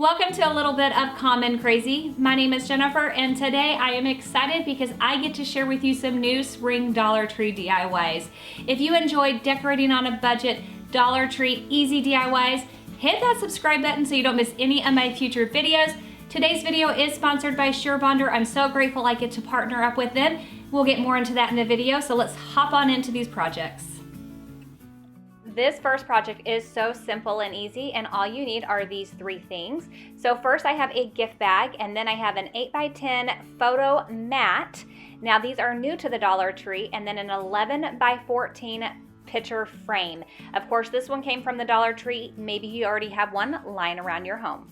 Welcome to a little bit of Common Crazy. My name is Jennifer, and today I am excited because I get to share with you some new spring Dollar Tree DIYs. If you enjoy decorating on a budget, Dollar Tree easy DIYs, hit that subscribe button so you don't miss any of my future videos. Today's video is sponsored by Surebonder. I'm so grateful I get to partner up with them. We'll get more into that in the video, so let's hop on into these projects. This first project is so simple and easy, and all you need are these three things. So first I have a gift bag, and then I have an 8x10 photo mat. Now these are new to the Dollar Tree, and then an 11x14 picture frame. Of course, this one came from the Dollar Tree. Maybe you already have one lying around your home.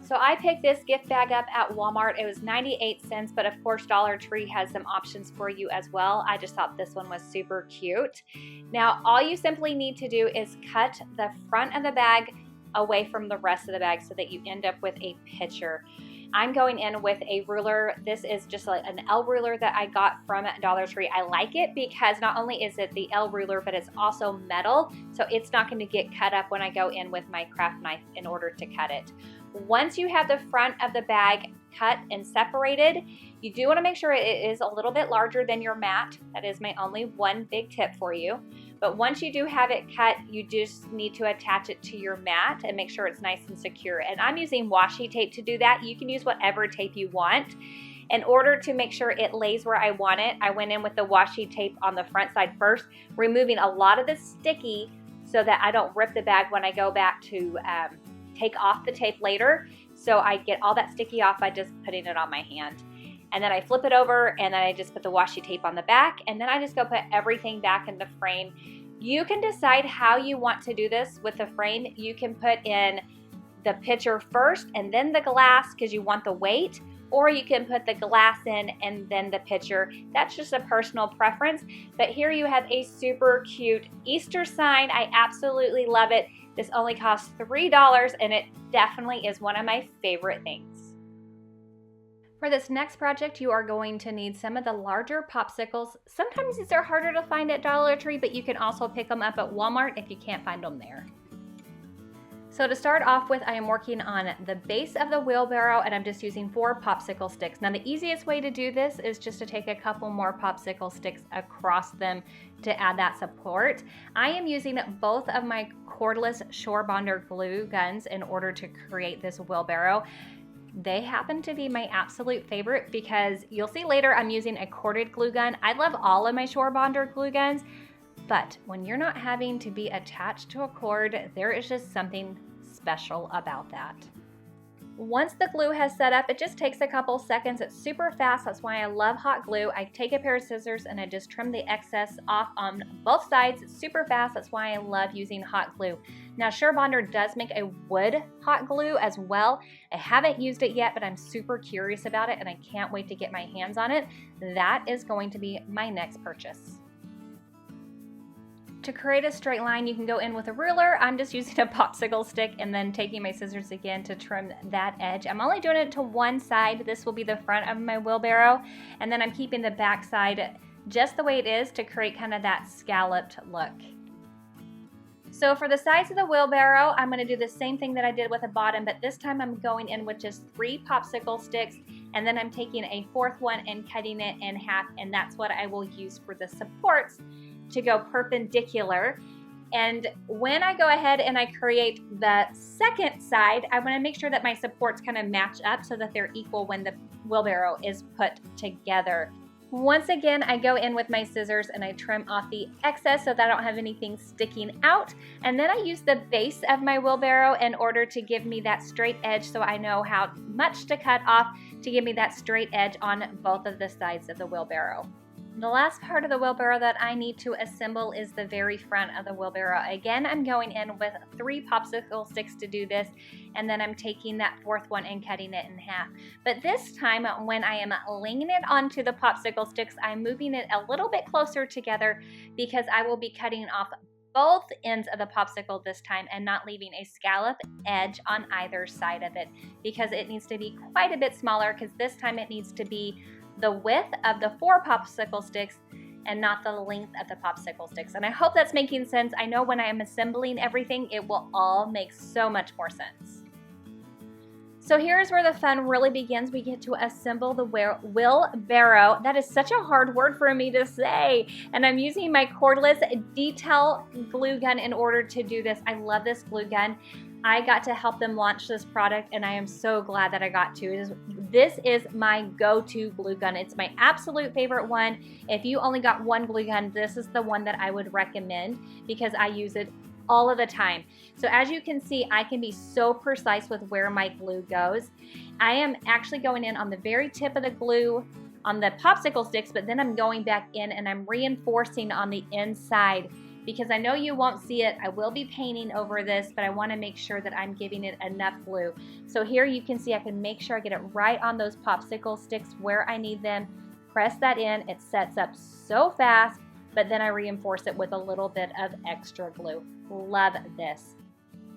So I picked this gift bag up at Walmart. It was 98 cents, but of course Dollar Tree has some options for you as well. I just thought this one was super cute. Now all you simply need to do is cut the front of the bag away from the rest of the bag so that you end up with a picture. I'm going in with a ruler. This is just like an L ruler that I got from Dollar Tree. I like it because not only is it the L ruler, but it's also metal, so it's not going to get cut up when I go in with my craft knife in order to cut it. Once you have the front of the bag cut and separated, you do want to make sure it is a little bit larger than your mat. That is my only one big tip for you. But once you do have it cut, you just need to attach it to your mat and make sure it's nice and secure. And I'm using washi tape to do that. You can use whatever tape you want. In order to make sure it lays where I want it, I went in with the washi tape on the front side first, removing a lot of the sticky so that I don't rip the bag when I go back to take off the tape later. So I get all that sticky off by just putting it on my hand. And then I flip it over, and then I just put the washi tape on the back, and then I just go put everything back in the frame. You can decide how you want to do this with the frame. You can put in the picture first and then the glass because you want the weight, or you can put the glass in and then the picture. That's just a personal preference. But here you have a super cute Easter sign. I absolutely love it. This only costs $3, and it definitely is one of my favorite things. For this next project, you are going to need some of the larger popsicles. Sometimes these are harder to find at Dollar Tree, but you can also pick them up at Walmart if you can't find them there. So to start off with, I am working on the base of the wheelbarrow, and I'm just using 4 popsicle sticks. Now the easiest way to do this is just to take a couple more popsicle sticks across them to add that support. I am using both of my cordless Surebonder glue guns in order to create this wheelbarrow. They happen to be my absolute favorite because you'll see later I'm using a corded glue gun. I love all of my Surebonder glue guns, but when you're not having to be attached to a cord, there is just something special about that. Once the glue has set up, it just takes a couple seconds. It's super fast. That's why I love hot glue. I take a pair of scissors and I just trim the excess off on both sides. It's super fast. That's why I love using hot glue. Now, Surebonder does make a wood hot glue as well. I haven't used it yet, but I'm super curious about it and I can't wait to get my hands on it. That is going to be my next purchase. To create a straight line, you can go in with a ruler. I'm just using a popsicle stick and then taking my scissors again to trim that edge. I'm only doing it to one side. This will be the front of my wheelbarrow, and then I'm keeping the back side just the way it is to create kind of that scalloped look. So for the sides of the wheelbarrow, I'm going to do the same thing that I did with the bottom, but this time I'm going in with just 3 popsicle sticks, and then I'm taking a 4th one and cutting it in half, and that's what I will use for the supports to go perpendicular. And when I go ahead and I create the second side, I want to make sure that my supports kind of match up so that they're equal when the wheelbarrow is put together. Once again, I go in with my scissors and I trim off the excess so that I don't have anything sticking out. And then I use the base of my wheelbarrow in order to give me that straight edge so I know how much to cut off to give me that straight edge on both of the sides of the wheelbarrow. The last part of the wheelbarrow that I need to assemble is the very front of the wheelbarrow. Again, I'm going in with 3 popsicle sticks to do this, and then I'm taking that 4th one and cutting it in half. But this time, when I am leaning it onto the popsicle sticks, I'm moving it a little bit closer together because I will be cutting off both ends of the popsicle this time and not leaving a scallop edge on either side of it because it needs to be quite a bit smaller because this time it needs to be the width of the 4 popsicle sticks and not the length of the popsicle sticks. And I hope that's making sense. I know when I am assembling everything, it will all make so much more sense. So here's where the fun really begins. We get to assemble the wheelbarrow. That is such a hard word for me to say. And I'm using my cordless detail glue gun in order to do this. I love this glue gun. I got to help them launch this product, and I am so glad that I got to. This is my go-to glue gun. It's my absolute favorite one. If you only got one glue gun, this is the one that I would recommend because I use it all of the time. So as you can see, I can be so precise with where my glue goes. I am actually going in on the very tip of the glue on the popsicle sticks, but then I'm going back in and I'm reinforcing on the inside because I know you won't see it. I will be painting over this, but I want to make sure that I'm giving it enough glue. So here you can see I can make sure I get it right on those popsicle sticks where I need them. Press that in, it sets up so fast, but then I reinforce it with a little bit of extra glue. Love this.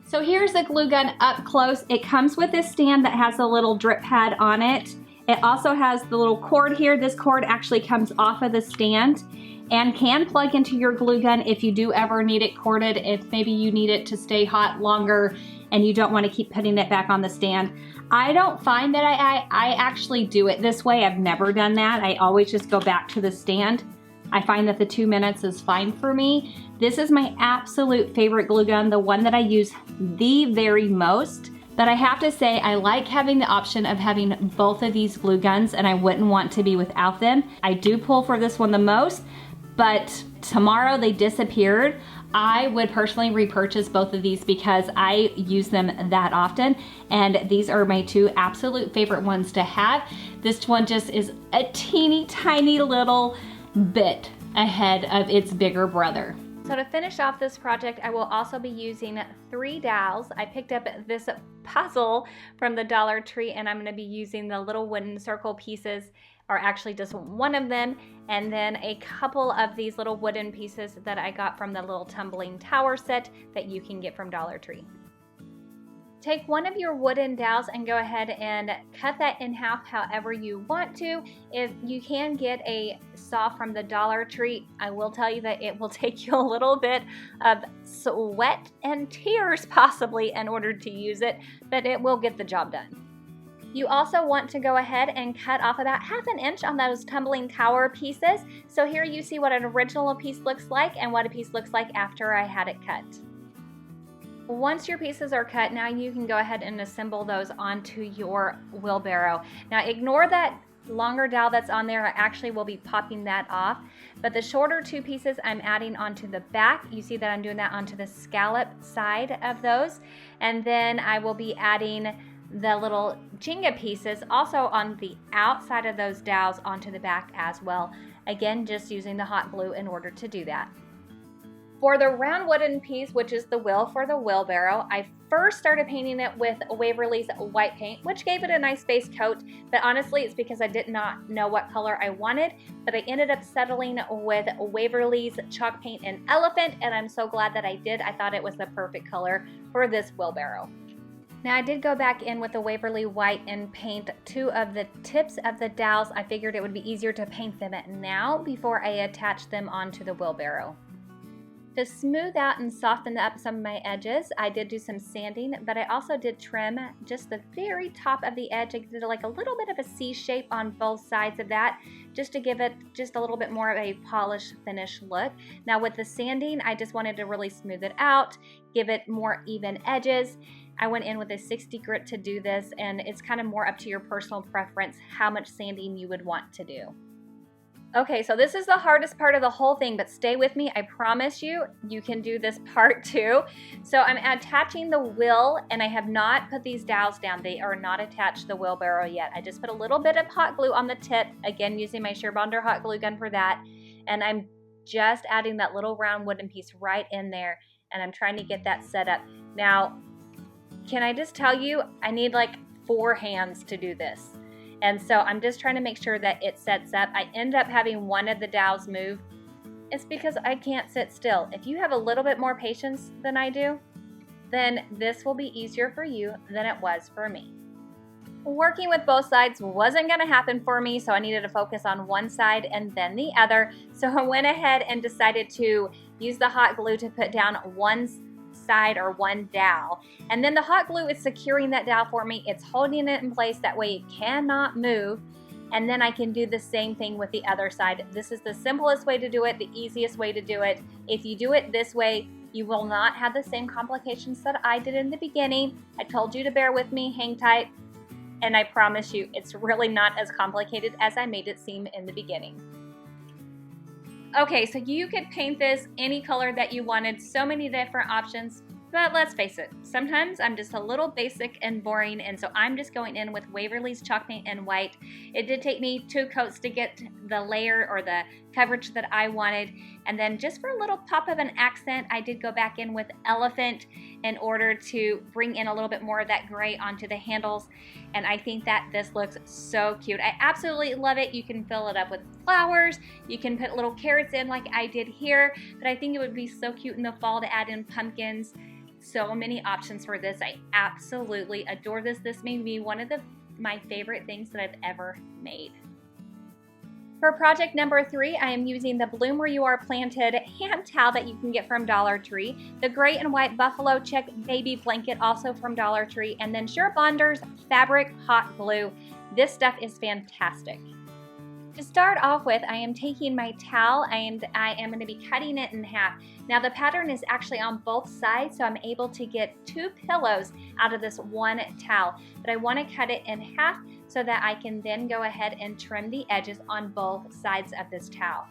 So here's the glue gun up close. It comes with this stand that has a little drip pad on it. It also has the little cord here. This cord actually comes off of the stand and can plug into your glue gun if you do ever need it corded, if maybe you need it to stay hot longer and you don't want to keep putting it back on the stand. I don't find that I actually do it this way. I've never done that. I always just go back to the stand. I find that the 2 minutes is fine for me. This is my absolute favorite glue gun, the one that I use the very most. But I have to say, I like having the option of having both of these glue guns, and I wouldn't want to be without them. I do pull for this one the most, but tomorrow they disappeared. I would personally repurchase both of these because I use them that often, and these are my two absolute favorite ones to have. This one just is a teeny tiny little bit ahead of its bigger brother. So to finish off this project, I will also be using 3 dowels. I picked up this puzzle from the Dollar Tree, and I'm going to be using the little wooden circle pieces, or actually just one of them, and then a couple of these little wooden pieces that I got from the little tumbling tower set that you can get from Dollar Tree. Take one of your wooden dowels and go ahead and cut that in half however you want to. If you can get a saw from the Dollar Tree, I will tell you that it will take you a little bit of sweat and tears possibly in order to use it, but it will get the job done. You also want to go ahead and cut off about 1/2 inch on those tumbling tower pieces. So here you see what an original piece looks like and what a piece looks like after I had it cut. Once your pieces are cut, now you can go ahead and assemble those onto your wheelbarrow. Now ignore that longer dowel that's on there. I actually will be popping that off, but the shorter 2 pieces I'm adding onto the back. You see that I'm doing that onto the scallop side of those, and then I will be adding the little Jenga pieces also on the outside of those dowels onto the back as well. Again, just using the hot glue in order to do that. For the round wooden piece, which is the wheel for the wheelbarrow, I first started painting it with Waverly's white paint, which gave it a nice base coat, but honestly it's because I did not know what color I wanted, but I ended up settling with Waverly's chalk paint in Elephant, and I'm so glad that I did. I thought it was the perfect color for this wheelbarrow. Now I did go back in with the Waverly white and paint 2 of the tips of the dowels. I figured it would be easier to paint them now before I attach them onto the wheelbarrow. To smooth out and soften up some of my edges, I did do some sanding, but I also did trim just the very top of the edge. I did like a little bit of a C shape on both sides of that, just to give it just a little bit more of a polished finish look. Now with the sanding, I just wanted to really smooth it out, give it more even edges. I went in with a 60 grit to do this, and it's kind of more up to your personal preference how much sanding you would want to do. Okay, so this is the hardest part of the whole thing, but stay with me. I promise you, you can do this part too. So I'm attaching the wheel, and I have not put these dowels down. They are not attached to the wheelbarrow yet. I just put a little bit of hot glue on the tip, again using my Surebonder hot glue gun for that, and I'm just adding that little round wooden piece right in there, and I'm trying to get that set up. Now, can I just tell you, I need like 4 hands to do this. And so I'm just trying to make sure that it sets up. I end up having one of the dowels move. It's because I can't sit still. If you have a little bit more patience than I do, then this will be easier for you than it was for me. Working with both sides wasn't going to happen for me, so I needed to focus on one side and then the other. So I went ahead and decided to use the hot glue to put down one side or one dowel. And then the hot glue is securing that dowel for me. It's holding it in place, that way it cannot move. And then I can do the same thing with the other side. This is the simplest way to do it, the easiest way to do it. If you do it this way, you will not have the same complications that I did in the beginning. I told you to bear with me, hang tight, and I promise you it's really not as complicated as I made it seem in the beginning. Okay, so you could paint this any color that you wanted, so many different options. But let's face it, sometimes I'm just a little basic and boring, and so I'm just going in with Waverly's chalk paint in white. It did take me 2 coats to get the layer or the coverage that I wanted, and then just for a little pop of an accent, I did go back in with Elephant in order to bring in a little bit more of that gray onto the handles, and I think that this looks so cute. I absolutely love it. You can fill it up with flowers, you can put little carrots in like I did here, but I think it would be so cute in the fall to add in pumpkins. So many options for this. I absolutely adore this. This may be one of my favorite things that I've ever made. For project number 3, I am using the Bloom Where You Are Planted hand towel that you can get from Dollar Tree, the gray and white buffalo check baby blanket also from Dollar Tree, and then Surebunder's fabric hot glue. This stuff is fantastic. To start off with, I am taking my towel and I am going to be cutting it in half. Now the pattern is actually on both sides, so I'm able to get 2 pillows out of this one towel. But I want to cut it in half so that I can then go ahead and trim the edges on both sides of this towel.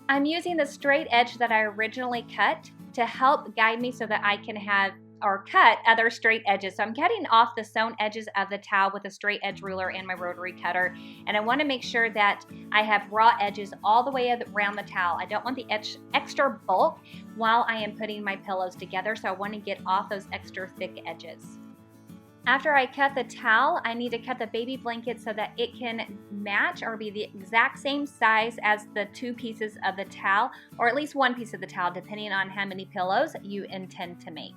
I'm using the straight edge that I originally cut to help guide me so that I can have or cut other straight edges. So I'm cutting off the sewn edges of the towel with a straight edge ruler and my rotary cutter, and I want to make sure that I have raw edges all the way around the towel. I don't want the extra bulk while I am putting my pillows together, so I want to get off those extra thick edges. After I cut the towel, I need to cut the baby blanket so that it can match or be the exact same size as the 2 pieces of the towel, or at least 1 piece of the towel, depending on how many pillows you intend to make.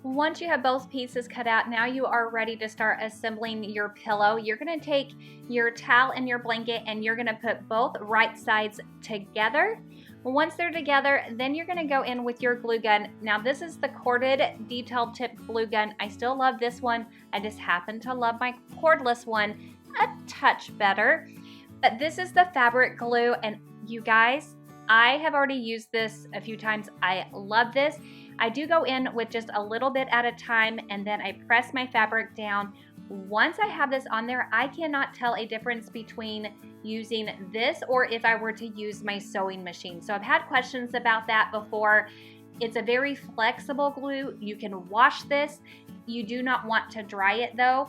Once you have both pieces cut out, now you are ready to start assembling your pillow. You're going to take your towel and your blanket and you're going to put both right sides together. Once they're together, then you're going to go in with your glue gun. Now this is the corded detailed tip glue gun. I still love this one. I just happen to love my cordless one a touch better. But this is the fabric glue, and you guys, I have already used this a few times. I love this. I do go in with just a little bit at a time and then I press my fabric down. Once I have this on there, I cannot tell a difference between using this or if I were to use my sewing machine. So I've had questions about that before. It's a very flexible glue. You can wash this. You do not want to dry it though,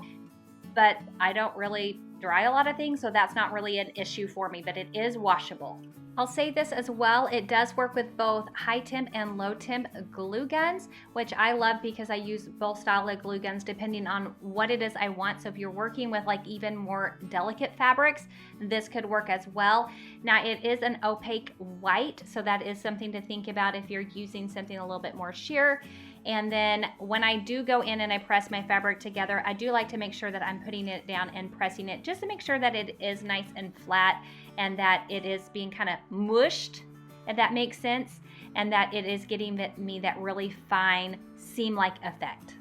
but I don't really dry a lot of things, so that's not really an issue for me, but it is washable. I'll say this as well, it does work with both high temp and low temp glue guns, which I love because I use both style of glue guns depending on what it is I want. So if you're working with like even more delicate fabrics, this could work as well. Now it is an opaque white, so that is something to think about if you're using something a little bit more sheer. And then when I do go in and I press my fabric together, I do like to make sure that I'm putting it down and pressing it just to make sure that it is nice and flat and that it is being kind of mushed, if that makes sense, and that it is getting me that really fine seam-like effect.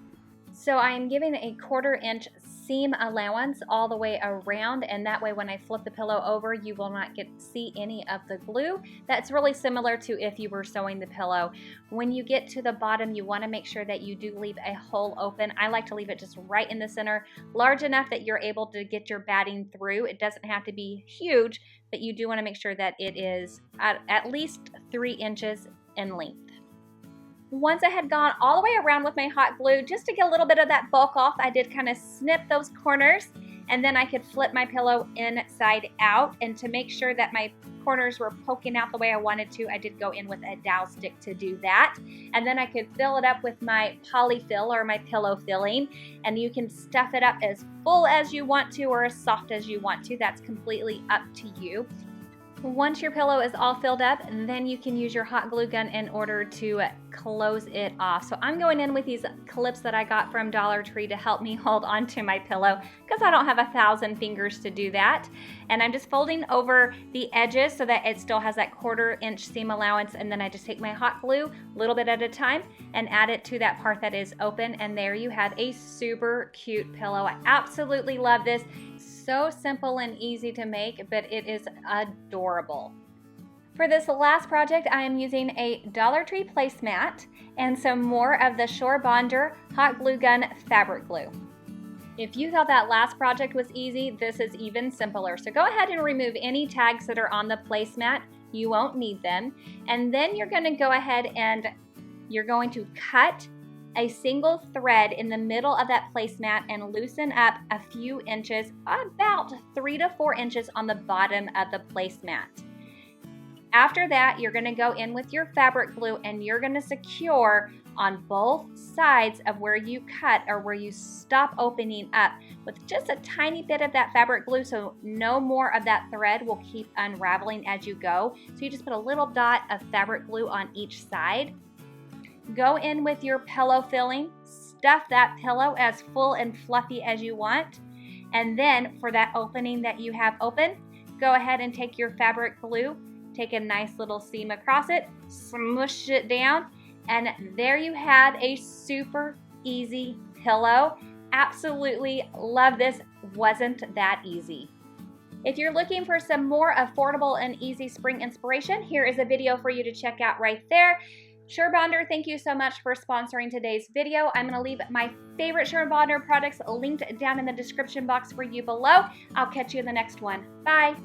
So I am giving a 1/4 inch seam allowance all the way around, and that way when I flip the pillow over, you will not see any of the glue. That's really similar to if you were sewing the pillow. When you get to the bottom, you want to make sure that you do leave a hole open. I like to leave it just right in the center, large enough that you're able to get your batting through. It doesn't have to be huge, but you do want to make sure that it is at least 3 inches in length. Once I had gone all the way around with my hot glue, just to get a little bit of that bulk off, I did kind of snip those corners, and then I could flip my pillow inside out. And to make sure that my corners were poking out the way I wanted to, I did go in with a dowel stick to do that. And then I could fill it up with my polyfill or my pillow filling, and you can stuff it up as full as you want to or as soft as you want to. That's completely up to you. Once your pillow is all filled up, then you can use your hot glue gun in order to close it off. So I'm going in with these clips that I got from Dollar Tree to help me hold onto my pillow because I don't have 1,000 fingers to do that. And I'm just folding over the edges so that it still has that 1/4 inch seam allowance, and then I just take my hot glue a little bit at a time and add it to that part that is open, and there you have a super cute pillow. I absolutely love this. So simple and easy to make, but it is adorable. For this last project, I am using a Dollar Tree placemat and some more of the Surebonder hot glue gun fabric glue. If you thought that last project was easy, this is even simpler. So go ahead and remove any tags that are on the placemat. You won't need them. And then you're going to go ahead and you're going to cut a single thread in the middle of that placemat and loosen up a few inches, about 3 to 4 inches on the bottom of the placemat. After that, you're going to go in with your fabric glue and you're going to secure on both sides of where you cut or where you stop opening up with just a tiny bit of that fabric glue, so no more of that thread will keep unraveling as you go. So you just put a little dot of fabric glue on each side. Go in with your pillow filling, stuff that pillow as full and fluffy as you want, and then for that opening that you have open, go ahead and take your fabric glue, take a nice little seam across it, smush it down, and there you have a super easy pillow. Absolutely love this. Wasn't that easy? If you're looking for some more affordable and easy spring inspiration, here is a video for you to check out right there. Surebonder, thank you so much for sponsoring today's video. I'm going to leave my favorite Surebonder products linked down in the description box for you below. I'll catch you in the next one. Bye.